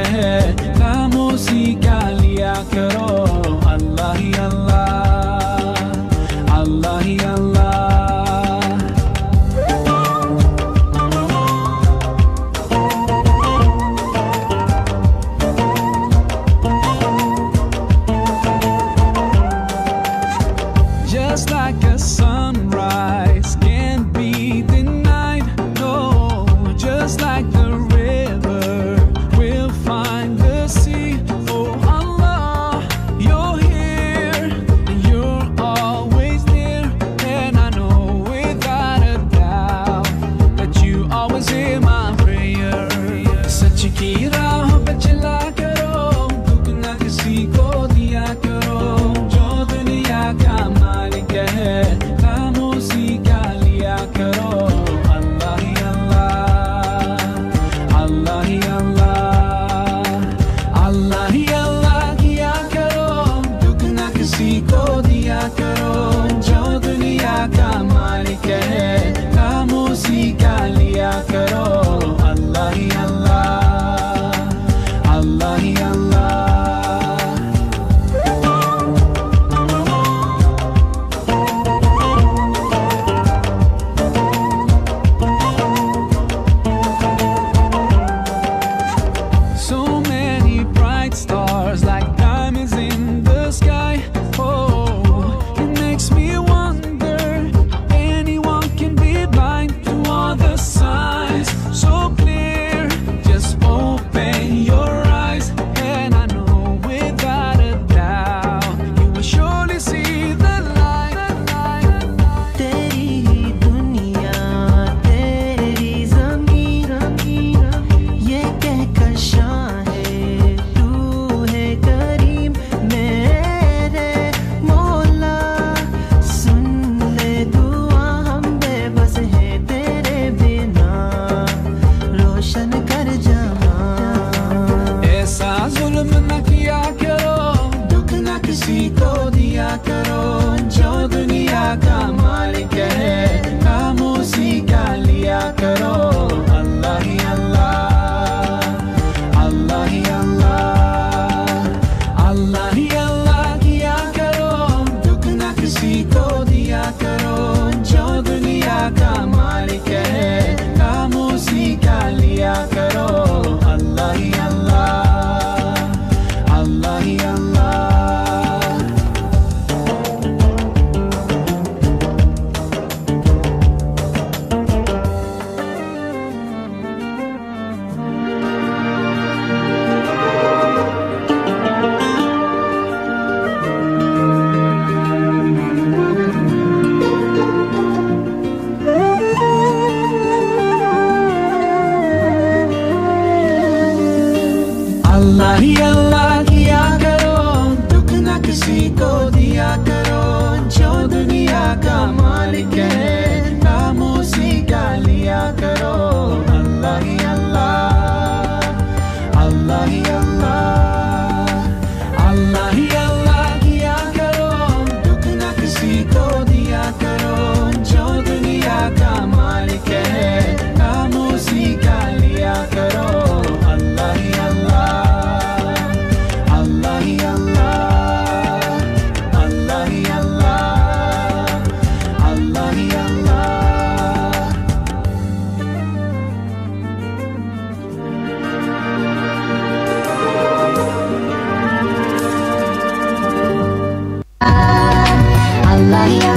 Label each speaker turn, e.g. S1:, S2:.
S1: कह खामोशी का लिया करो। अल्लाह ही अल्लाह, अल्लाह ही अल्लाह। Just like a sunrise can't be denied, no. Just like the river will find the sea. Oh Allah, you're here and you're always near, and I know without a doubt that you always hear my prayer. सच की राह पे चला करो, दुख ना किसी को दिया करो। जो दुनिया का मालिक है खामोशी का लिया करो। अल्लाह ही अल्लाह, अल्लाह ही अल्लाह, अल्लाह ही अल्लाह किया करो। दुख ना किसी को दिया करो। जो दुनिया का मालिक है खामोशी का लिया करो। अल्लाह ही अल्लाह, अल्लाह ही अल्लाह। So many bright stars like diamonds in the sky. Oh, it makes me wonder anyone can be blind to all the signs so clear. Just open your eyes and I know without a doubt you will surely see the light.
S2: तेरी ही दुनिया तेरी ज़मीन, ये कहकर शाहे तू है करीम। मेरे मौला सुन ले दुआ, हम बेबस है तेरे बिना, रोशन कर जहां।
S1: ऐसा जुल्म न किया करो, दुख न किसी को दिया करो। जो दुनिया का मालिक है खामोशी का लिया करो। अल्लाह ही अल्लाह, अल्लाह ही अल्लाह, अल्लाह ही अल्लाह किया करो। दुख न किसी को दिया करो। जो दुनिया का मालिक है खामोशी का लिया करो। अल्लाह ही अल्लाह, अल्लाह ही अल्लाह। अल्लाह ही अल्लाह किया करो। दुख न किसी को दिया करो। जो दुनिया का मालिक है खामोशी का लिया करो। अल्लाह ही अल्लाह, अल्लाह ही अल्लाह, अल्लाह ही अल्लाह किया करो। दुख न किसी को दिया करो। जो दुनिया का मालिक है खामोशी का लिया करो। अल्लाह ही अल्लाह, अल्लाह ही अल्लाह, अल्लाह ही अल्लाह, अल्लाह ही अल्लाह।
S2: Allah ya